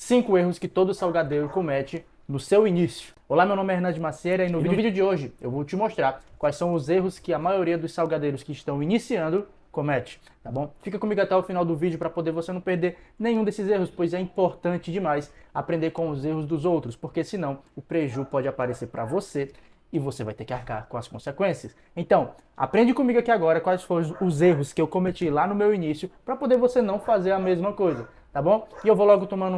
5 erros que todo salgadeiro comete no seu início. Olá, meu nome é Hernandes Macieira e no vídeo de hoje eu vou te mostrar quais são os erros que a maioria dos salgadeiros que estão iniciando comete, tá bom? Fica comigo até o final do vídeo para poder você não perder nenhum desses erros, pois é importante demais aprender com os erros dos outros, porque senão o prejuízo pode aparecer para você e você vai ter que arcar com as consequências. Então, aprende comigo aqui agora quais foram os erros que eu cometi lá no meu início para poder você não fazer a mesma coisa, tá bom? E eu vou logo tomando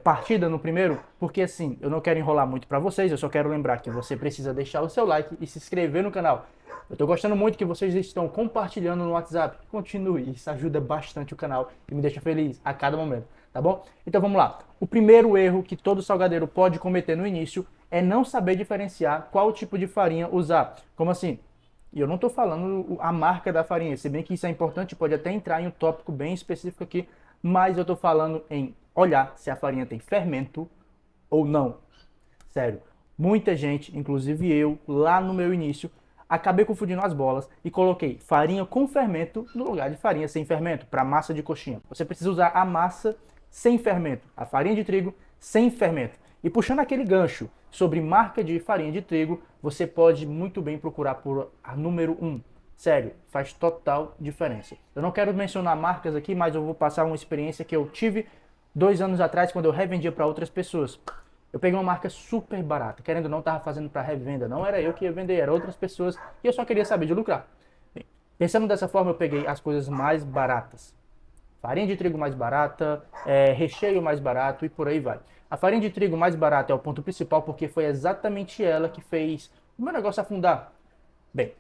partida no primeiro, porque assim, eu não quero enrolar muito para vocês, eu só quero lembrar que você precisa deixar o seu like e se inscrever no canal. Eu tô gostando muito que vocês estão compartilhando no WhatsApp. Continue, isso ajuda bastante o canal e me deixa feliz a cada momento, tá bom? Então vamos lá. O primeiro erro que todo salgadeiro pode cometer no início é não saber diferenciar qual tipo de farinha usar. Como assim? E eu não estou falando a marca da farinha, se bem que isso é importante, pode até entrar em um tópico bem específico aqui, mas eu estou falando em olhar se a farinha tem fermento ou não. Sério, muita gente, inclusive eu, lá no meu início, acabei confundindo as bolas e coloquei farinha com fermento no lugar de farinha sem fermento, para massa de coxinha. Você precisa usar a massa sem fermento, a farinha de trigo sem fermento. E puxando aquele gancho sobre marca de farinha de trigo, você pode muito bem procurar por a número 1. Sério, faz total diferença. Eu não quero mencionar marcas aqui, mas eu vou passar uma experiência que eu tive 2 anos atrás, quando eu revendia para outras pessoas. Eu peguei uma marca super barata, querendo ou não, estava fazendo para revenda. Não era eu que ia vender, eram outras pessoas e eu só queria saber de lucrar. Bem, pensando dessa forma, eu peguei as coisas mais baratas. Farinha de trigo mais barata, recheio mais barato e por aí vai. A farinha de trigo mais barata é o ponto principal porque foi exatamente ela que fez o meu negócio afundar. Bem,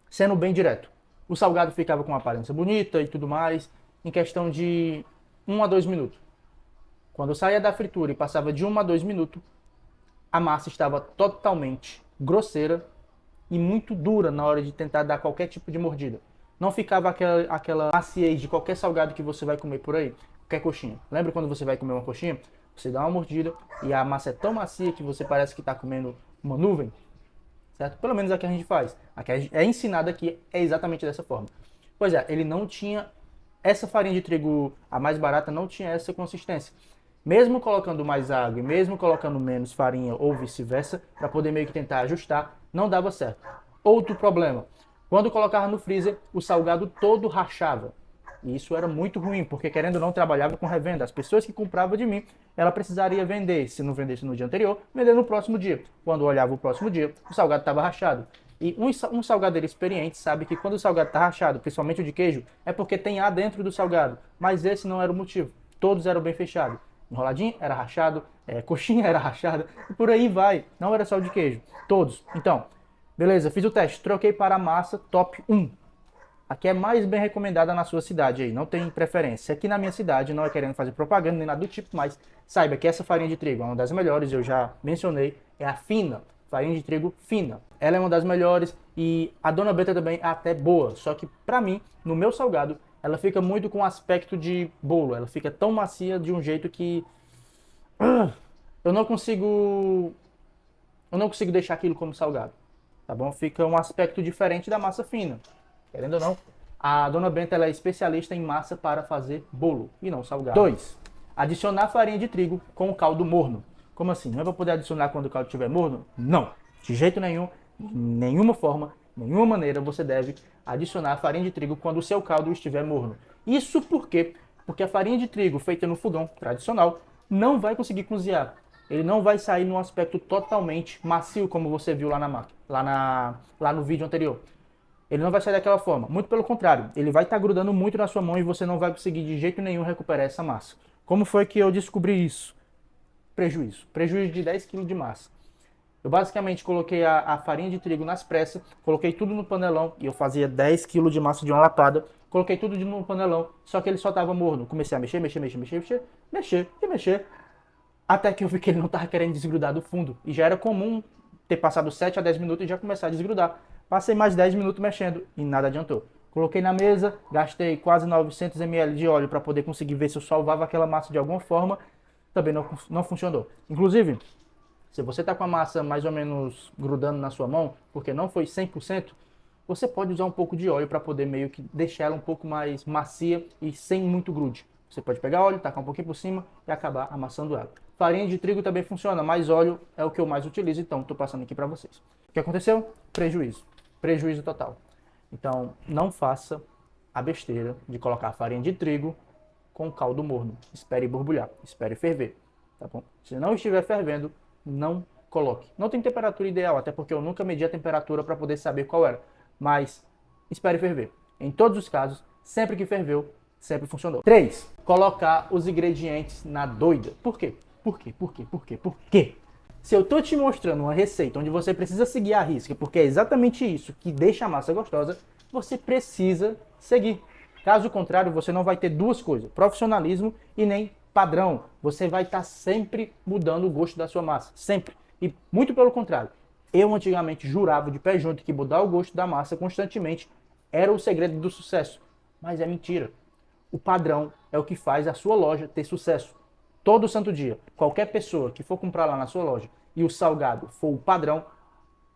sendo bem direto, o salgado ficava com uma aparência bonita e tudo mais em questão de 1 a 2 minutos. Quando eu saía da fritura e passava de 1 a 2 minutos, a massa estava totalmente grosseira e muito dura na hora de tentar dar qualquer tipo de mordida. Não ficava aquela maciez de qualquer salgado que você vai comer por aí, qualquer coxinha. Lembra quando você vai comer uma coxinha? Você dá uma mordida e a massa é tão macia que você parece que está comendo uma nuvem, certo? Pelo menos é o que a gente faz. A que é ensinado aqui é exatamente dessa forma. Pois é, ele não tinha, essa farinha de trigo, a mais barata, não tinha essa consistência. Mesmo colocando mais água e mesmo colocando menos farinha ou vice-versa, para poder meio que tentar ajustar, não dava certo. Outro problema, quando colocava no freezer, o salgado todo rachava. E isso era muito ruim, porque querendo ou não, trabalhava com revenda. As pessoas que compravam de mim, ela precisaria vender. Se não vendesse no dia anterior, vender no próximo dia. Quando olhava o próximo dia, o salgado estava rachado. E um salgadeiro experiente sabe que quando o salgado está rachado, principalmente o de queijo, é porque tem ar dentro do salgado. Mas esse não era o motivo. Todos eram bem fechados. Enroladinho era rachado, coxinha era rachada, e por aí vai. Não era só o de queijo, todos. Então, beleza, fiz o teste, troquei para a massa top 1. Aqui é mais bem recomendada na sua cidade aí, não tem preferência. Aqui na minha cidade, não é querendo fazer propaganda nem nada do tipo, mas saiba que essa farinha de trigo é uma das melhores, eu já mencionei, é a fina, farinha de trigo fina. Ela é uma das melhores e a Dona Benta também é até boa, só que pra mim, no meu salgado, ela fica muito com aspecto de bolo. Ela fica tão macia de um jeito que eu não consigo deixar aquilo como salgado, tá bom? Fica um aspecto diferente da massa fina. Querendo ou não, a Dona Benta ela é especialista em massa para fazer bolo e não salgado. 2. Adicionar farinha de trigo com o caldo morno. Como assim? Não é para poder adicionar quando o caldo estiver morno? Não, de jeito nenhum, de nenhuma forma, nenhuma maneira você deve adicionar farinha de trigo quando o seu caldo estiver morno. Isso por quê? Porque a farinha de trigo feita no fogão tradicional não vai conseguir cozinhar. Ele não vai sair num aspecto totalmente macio, como você viu lá na máquina, lá no vídeo anterior. Ele não vai sair daquela forma. Muito pelo contrário, ele vai estar grudando muito na sua mão e você não vai conseguir de jeito nenhum recuperar essa massa. Como foi que eu descobri isso? Prejuízo. Prejuízo de 10 kg de massa. Eu basicamente coloquei a farinha de trigo nas pressas, coloquei tudo no panelão e eu fazia 10 kg de massa de uma lapada. Coloquei tudo no panelão, só que ele só estava morno. Comecei a mexer, até que eu vi que ele não estava querendo desgrudar do fundo. E já era comum ter passado 7 a 10 minutos e já começar a desgrudar. Passei mais 10 minutos mexendo e nada adiantou. Coloquei na mesa, gastei quase 900 ml de óleo para poder conseguir ver se eu salvava aquela massa de alguma forma. Também não funcionou. Inclusive, se você está com a massa mais ou menos grudando na sua mão, porque não foi 100%, você pode usar um pouco de óleo para poder meio que deixar ela um pouco mais macia e sem muito grude. Você pode pegar óleo, tacar um pouquinho por cima e acabar amassando ela. Farinha de trigo também funciona, mas óleo é o que eu mais utilizo, então estou passando aqui para vocês. O que aconteceu? Prejuízo. Prejuízo total. Então, não faça a besteira de colocar farinha de trigo com caldo morno. Espere borbulhar, espere ferver, tá bom? Se não estiver fervendo, não coloque. Não tem temperatura ideal, até porque eu nunca medi a temperatura para poder saber qual era. Mas espere ferver. Em todos os casos, sempre que ferveu, sempre funcionou. 3. Colocar os ingredientes na doida. Por quê? Por quê? Por quê? Por quê? Por quê? Se eu tô te mostrando uma receita onde você precisa seguir a risca, porque é exatamente isso que deixa a massa gostosa, você precisa seguir. Caso contrário, você não vai ter duas coisas, profissionalismo e nem padrão. Você vai estar sempre mudando o gosto da sua massa, sempre. E muito pelo contrário. Eu antigamente jurava de pé junto que mudar o gosto da massa constantemente era o segredo do sucesso. Mas é mentira. O padrão é o que faz a sua loja ter sucesso. Todo santo dia, qualquer pessoa que for comprar lá na sua loja e o salgado for o padrão,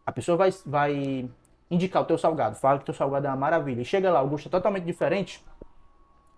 a pessoa vai indicar o teu salgado, fala que o teu salgado é uma maravilha, e chega lá, o gosto é totalmente diferente,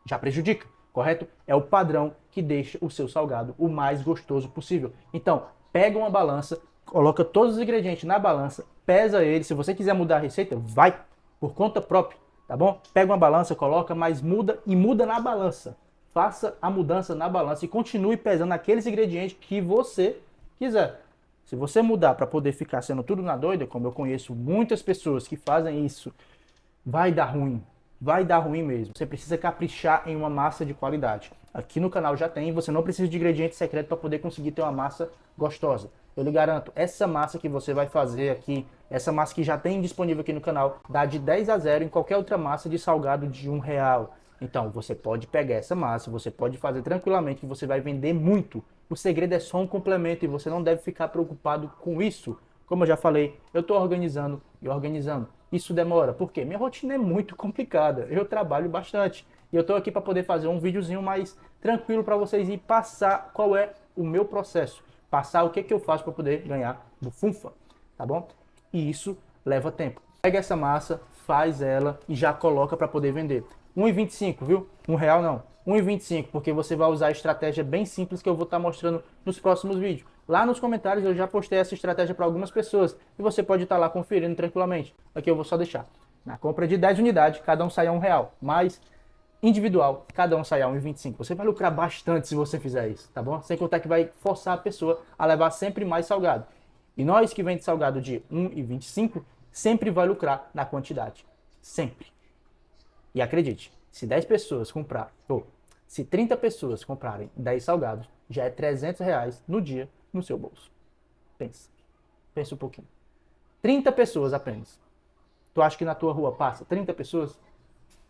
já prejudica, correto? É o padrão que deixa o seu salgado o mais gostoso possível. Então, pega uma balança, coloca todos os ingredientes na balança, pesa ele, se você quiser mudar a receita, vai, por conta própria, tá bom? Pega uma balança, coloca, mas muda e muda na balança. Faça a mudança na balança e continue pesando aqueles ingredientes que você quiser. Se você mudar para poder ficar sendo tudo na doida, como eu conheço muitas pessoas que fazem isso, vai dar ruim. Vai dar ruim mesmo. Você precisa caprichar em uma massa de qualidade. Aqui no canal já tem, você não precisa de ingrediente secreto para poder conseguir ter uma massa gostosa. Eu lhe garanto, essa massa que você vai fazer aqui, essa massa que já tem disponível aqui no canal, dá de 10 a 0 em qualquer outra massa de salgado de R$1. Então, você pode pegar essa massa, você pode fazer tranquilamente, que você vai vender muito. O segredo é só um complemento e você não deve ficar preocupado com isso. Como eu já falei, eu estou organizando e organizando. Isso demora, porque minha rotina é muito complicada. Eu trabalho bastante e eu estou aqui para poder fazer um videozinho mais tranquilo para vocês e passar qual é o meu processo. Passar o que eu faço para poder ganhar no Funfa, tá bom? E isso leva tempo. Pega essa massa, faz ela e já coloca para poder vender. 1,25, viu? R$1 não. 1,25, porque você vai usar a estratégia bem simples que eu vou estar mostrando nos próximos vídeos. Lá nos comentários eu já postei essa estratégia para algumas pessoas e você pode estar lá conferindo tranquilamente. Aqui eu vou só deixar. Na compra de 10 unidades, cada um sai a R$1, mas individual, cada um sai a 1,25. Você vai lucrar bastante se você fizer isso, tá bom? Sem contar que vai forçar a pessoa a levar sempre mais salgado. E nós que vende salgado de 1,25, sempre vai lucrar na quantidade. Sempre. E acredite, se 10 pessoas comprar, ou se 30 pessoas comprarem 10 salgados, já é R$300 no dia no seu bolso. Pensa. Pensa um pouquinho. 30 pessoas apenas. Tu acha que na tua rua passa 30 pessoas?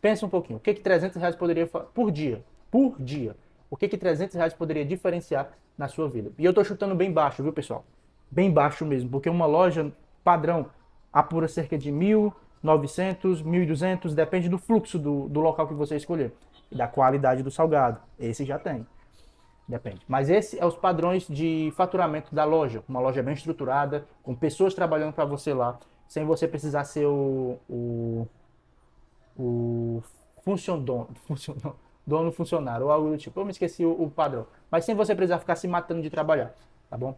Pensa um pouquinho. O que R$300 poderia por dia? Por dia. O que R$300 poderia diferenciar na sua vida? E eu tô chutando bem baixo, viu, pessoal? Bem baixo mesmo, porque uma loja padrão apura cerca de 1.900, 1.200, depende do fluxo do local que você escolher e da qualidade do salgado. Esse já tem, depende. Mas esse é os padrões de faturamento da loja. Uma loja bem estruturada, com pessoas trabalhando para você lá, sem você precisar ser o dono funcionário ou algo do tipo. Eu me esqueci o padrão. Mas sem você precisar ficar se matando de trabalhar, tá bom?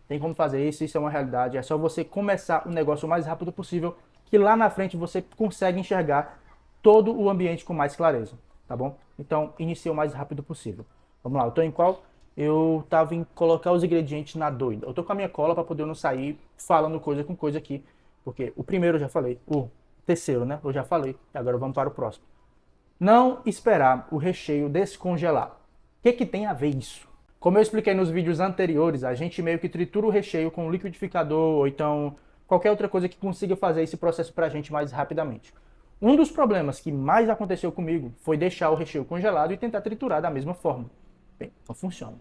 Tem como fazer isso, isso é uma realidade. É só você começar o negócio o mais rápido possível, que lá na frente você consegue enxergar todo o ambiente com mais clareza, tá bom? Então, inicie o mais rápido possível. Vamos lá, eu tô em qual? Eu tava em colocar os ingredientes na doida. Eu tô com a minha cola para poder não sair falando coisa com coisa aqui, porque o primeiro eu já falei, o terceiro, né? Eu já falei, e agora vamos para o próximo. Não esperar o recheio descongelar. O que tem a ver isso? Como eu expliquei nos vídeos anteriores, a gente meio que tritura o recheio com um liquidificador ou então qualquer outra coisa que consiga fazer esse processo pra gente mais rapidamente. Um dos problemas que mais aconteceu comigo foi deixar o recheio congelado e tentar triturar da mesma forma. Bem, não funciona.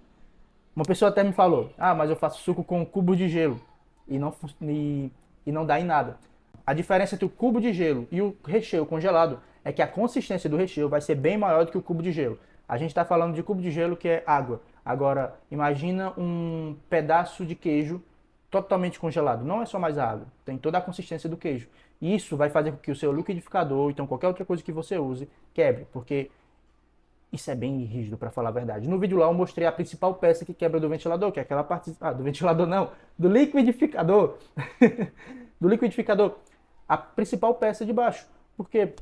Uma pessoa até me falou, mas eu faço suco com um cubo de gelo e não dá em nada. A diferença entre o cubo de gelo e o recheio congelado é que a consistência do recheio vai ser bem maior do que o cubo de gelo. A gente está falando de cubo de gelo que é água. Agora, imagina um pedaço de queijo totalmente congelado. Não é só mais a água, tem toda a consistência do queijo. Isso vai fazer com que o seu liquidificador, então qualquer outra coisa que você use, quebre. Porque Isso é bem rígido, para falar a verdade. No vídeo lá eu mostrei a principal peça que quebra do ventilador, que é aquela parte... Ah, do ventilador não, do liquidificador. Do liquidificador. A principal peça de baixo. Porque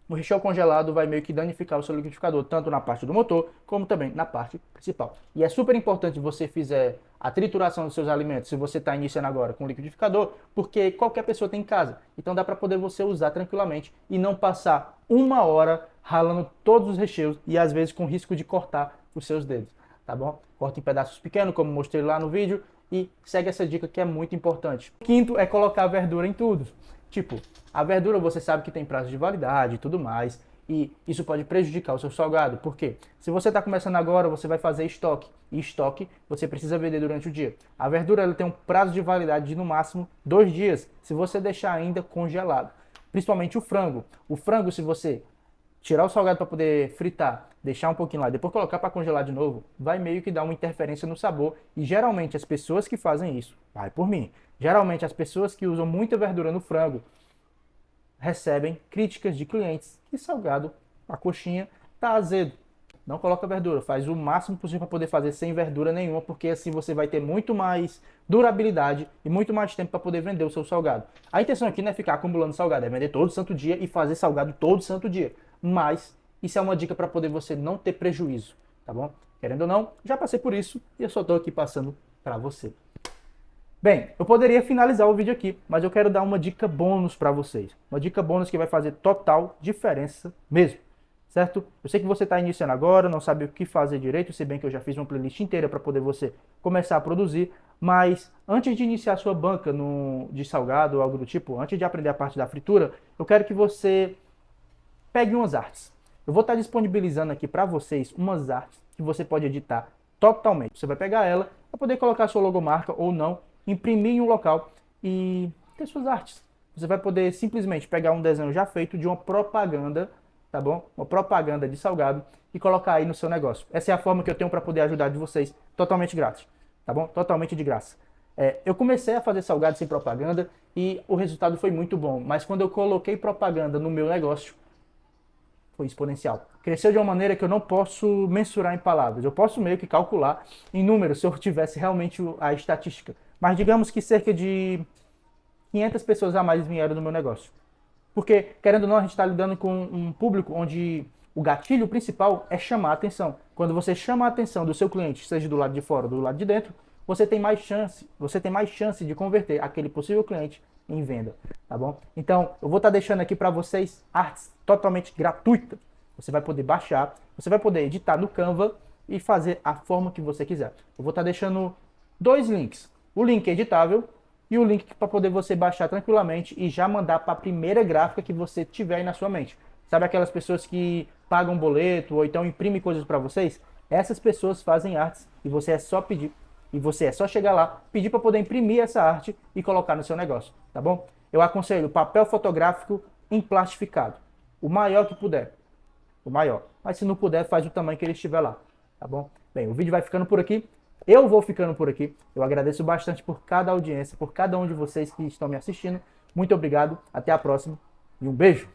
o recheio congelado vai meio que danificar o seu liquidificador, tanto na parte do motor, como também na parte principal. E é super importante você fizer a trituração dos seus alimentos, se você está iniciando agora com liquidificador, porque qualquer pessoa tem em casa. Então dá para poder você usar tranquilamente e não passar 1 hora ralando todos os recheios e às vezes com risco de cortar os seus dedos, tá bom? Corta em pedaços pequenos, como mostrei lá no vídeo, e segue essa dica que é muito importante. O quinto é colocar verdura em tudo. Tipo, a verdura você sabe que tem prazo de validade e tudo mais, e isso pode prejudicar o seu salgado. Por quê? Se você está começando agora, você vai fazer estoque, e estoque você precisa vender durante o dia. A verdura ela tem um prazo de validade de no máximo 2 dias, se você deixar ainda congelado. Principalmente o frango. O frango, se você tirar o salgado para poder fritar, deixar um pouquinho lá, depois colocar para congelar de novo, vai meio que dar uma interferência no sabor. E geralmente as pessoas que fazem isso, vai por mim, geralmente as pessoas que usam muita verdura no frango recebem críticas de clientes que salgado, a coxinha, tá azedo. Não coloca verdura, faz o máximo possível para poder fazer sem verdura nenhuma, porque assim você vai ter muito mais durabilidade e muito mais tempo para poder vender o seu salgado. A intenção aqui não é ficar acumulando salgado, é vender todo santo dia e fazer salgado todo santo dia. Mas isso é uma dica para poder você não ter prejuízo, tá bom? Querendo ou não, já passei por isso e eu só estou aqui passando para você. Bem, eu poderia finalizar o vídeo aqui, mas eu quero dar uma dica bônus para vocês. Uma dica bônus que vai fazer total diferença mesmo, certo? Eu sei que você está iniciando agora, não sabe o que fazer direito, se bem que eu já fiz uma playlist inteira para poder você começar a produzir, mas antes de iniciar a sua banca de salgado ou algo do tipo, antes de aprender a parte da fritura, eu quero que você pegue umas artes. Eu vou estar disponibilizando aqui para vocês umas artes que você pode editar totalmente. Você vai pegar ela para poder colocar a sua logomarca ou não, imprimir em um local e ter suas artes. Você vai poder simplesmente pegar um desenho já feito de uma propaganda, tá bom? Uma propaganda de salgado e colocar aí no seu negócio. Essa é a forma que eu tenho para poder ajudar de vocês totalmente grátis, tá bom? Totalmente de graça. Eu comecei a fazer salgado sem propaganda e o resultado foi muito bom, mas quando eu coloquei propaganda no meu negócio, foi exponencial. Cresceu de uma maneira que eu não posso mensurar em palavras. Eu posso meio que calcular em números se eu tivesse realmente a estatística. Mas digamos que cerca de 500 pessoas a mais vieram no meu negócio. Porque, querendo ou não, a gente está lidando com um público onde o gatilho principal é chamar a atenção. Quando você chama a atenção do seu cliente, seja do lado de fora ou do lado de dentro, você tem mais chance de converter aquele possível cliente em venda, tá bom? Então, eu vou estar deixando aqui para vocês artes totalmente gratuitas. Você vai poder baixar, você vai poder editar no Canva e fazer a forma que você quiser. Eu vou estar deixando 2 links. O link editável e o link para poder você baixar tranquilamente e já mandar para a primeira gráfica que você tiver aí na sua mente. Sabe aquelas pessoas que pagam boleto ou então imprimem coisas para vocês? Essas pessoas fazem artes e você é só pedir. E você é só chegar lá, pedir para poder imprimir essa arte e colocar no seu negócio, tá bom? Eu aconselho papel fotográfico emplastificado. O maior que puder. O maior. Mas se não puder, faz o tamanho que ele estiver lá, tá bom? Bem, o vídeo vai ficando por aqui. Eu vou ficando por aqui. Eu agradeço bastante por cada audiência, por cada um de vocês que estão me assistindo. Muito obrigado. Até a próxima. E um beijo.